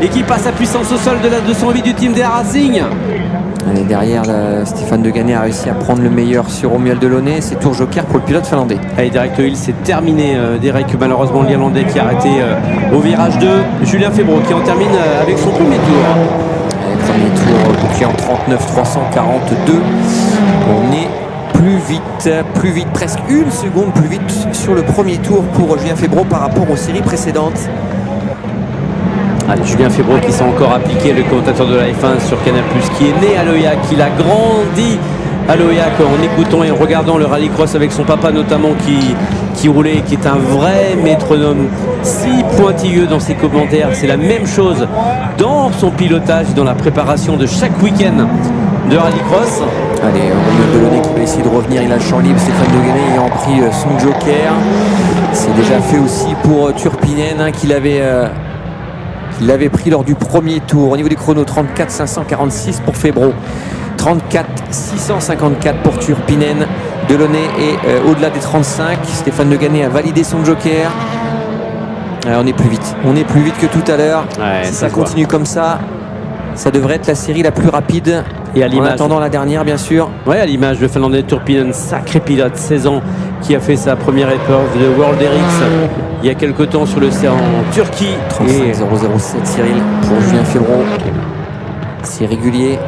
Et qui passe à puissance au sol de la 208 du team des Racing. Allez, derrière, Stéphane De Ganey a réussi à prendre le meilleur sur Romuald Delaunay. C'est tour joker pour le pilote finlandais. Allez, direct Hill, c'est terminé. Derek, malheureusement, l'Irlandais qui a arrêté au virage 2. Julien Febvre qui en termine avec son premier tour. Allez, premier tour bouclé en 39,342. On est plus vite, presque une seconde plus vite sur le premier tour pour Julien Febvre par rapport aux séries précédentes. Allez, Julien Febvre qui s'est encore appliqué, le commentateur de la F1 sur Canal+, qui est né à Loyac, qui a grandi à Loyac en écoutant et en regardant le rallycross avec son papa notamment qui roulait, qui est un vrai métronome, si pointilleux dans ses commentaires. C'est la même chose dans son pilotage, dans la préparation de chaque week-end de rallycross. Allez, Romuald Delaunay qui va essayer de revenir, il a le champ libre. Stéphane De Ganey ayant pris son joker. C'est déjà fait aussi pour Turpinen hein, qu'il avait pris lors du premier tour. Au niveau des chronos, 34,546 pour Febvre, 34,654 pour Turpinen. Delaunay est au-delà des 35. Stéphane De Ganey a validé son joker. On est plus vite que tout à l'heure. Ouais, si ça continue comme ça, ça devrait être la série la plus rapide. Et à en attendant la dernière, bien sûr. Ouais, à l'image de Finlandais Turpinen, sacré pilote, 16 ans, qui a fait sa première épreuve de World RX il y a quelques temps sur le en Turquie. 35,007 Cyril pour Julien Febvre. C'est régulier.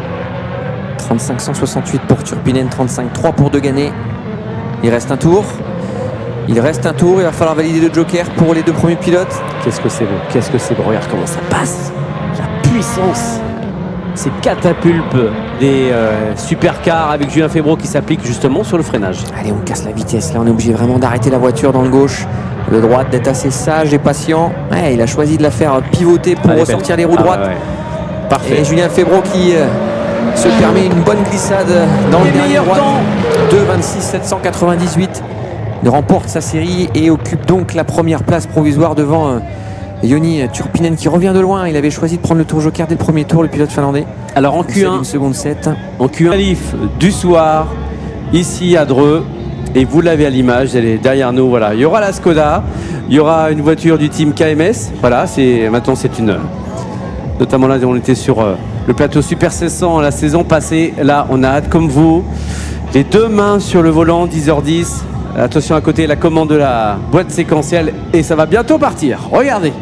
35,168 pour Turpinen, 35,3 pour De Ganey. Il reste un tour. Il va falloir valider le joker pour les deux premiers pilotes. Qu'est-ce que c'est beau, regarde comment ça passe. La puissance, ces catapultes des supercars avec Julien Febvre qui s'applique justement sur le freinage. Allez, on casse la vitesse. Là, on est obligé vraiment d'arrêter la voiture dans le gauche. Le droit d'être assez sage et patient. Ouais, il a choisi de la faire pivoter pour ressortir les roues droites. Ouais. Parfait. Et Julien Febvre qui se permet une bonne glissade dans le dernier droit. 2,26,798. Il remporte sa série et occupe donc la première place provisoire devant Joni Turpinen qui revient de loin. Il avait choisi de prendre le tour joker dès le premier tour, le pilote finlandais. Alors en Q1, 1 seconde 7. En Q1 qualif du soir, ici à Dreux. Et vous l'avez à l'image, elle est derrière nous. Voilà, il y aura la Skoda, il y aura une voiture du team KMS. Voilà, maintenant c'est une. Notamment là, on était sur le plateau Super 1600 la saison passée. Là, on a hâte comme vous. Les deux mains sur le volant, 10h10. Attention à côté, la commande de la boîte séquentielle. Et ça va bientôt partir. Regardez.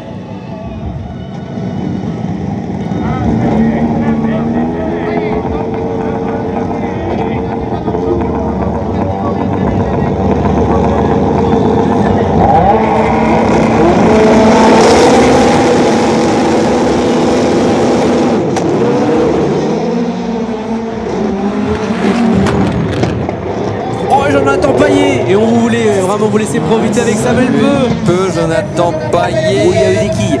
Jonathan Payet, et on voulait vraiment vous laisser profiter avec Samuel Peu. Jonathan Payet. Oh, il y a eu des quilles.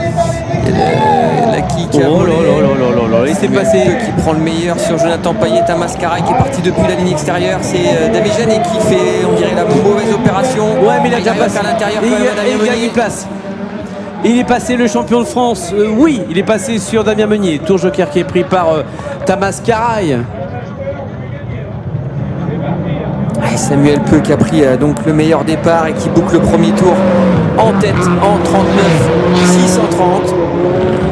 La quille qui a Oh là là là, laissez passer. Qui prend le meilleur sur Jonathan Payet. Tamas Karay qui est parti depuis la ligne extérieure. C'est David Janet qui fait, on dirait, la mauvaise opération. Ouais, mais il a déjà passé à l'intérieur. Il gagne une place. Il est passé le champion de France. Oui, il est passé sur Damien Meunier. Tour joker qui est pris par Tamas Karay. Samuel Peu qui a pris donc le meilleur départ et qui boucle le premier tour en tête en 39,630.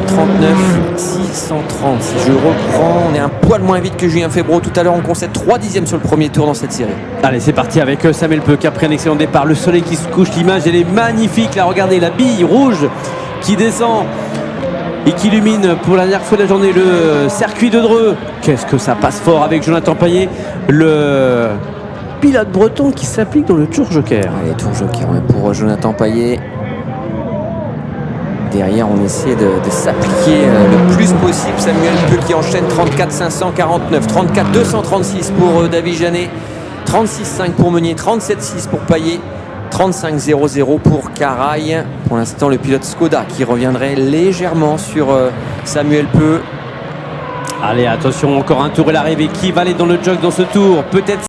39,630. Si je reprends, on est un poil moins vite que Julien Febvre. Tout à l'heure, on concède 3 dixièmes sur le premier tour dans cette série. Allez, c'est parti avec Samuel Peu qui a pris un excellent départ. Le soleil qui se couche, l'image elle est magnifique. Là, regardez la bille rouge qui descend et qui illumine pour la dernière fois de la journée le circuit de Dreux. Qu'est-ce que ça passe fort avec Jonathan Payet, le pilote breton qui s'applique dans le tour joker. Allez, tour joker pour Jonathan Payet. Derrière, on essaie de s'appliquer le plus possible. Samuel Peu qui enchaîne 34,549, 34,236 pour David Janet, 36,5 pour Meunier, 37,6 pour Payet, 35,00 pour Karay. Pour l'instant, le pilote Skoda qui reviendrait légèrement sur Samuel Peu. Allez, attention, encore un tour et l'arrivée. Qui va aller dans le jog dans ce tour? Peut-être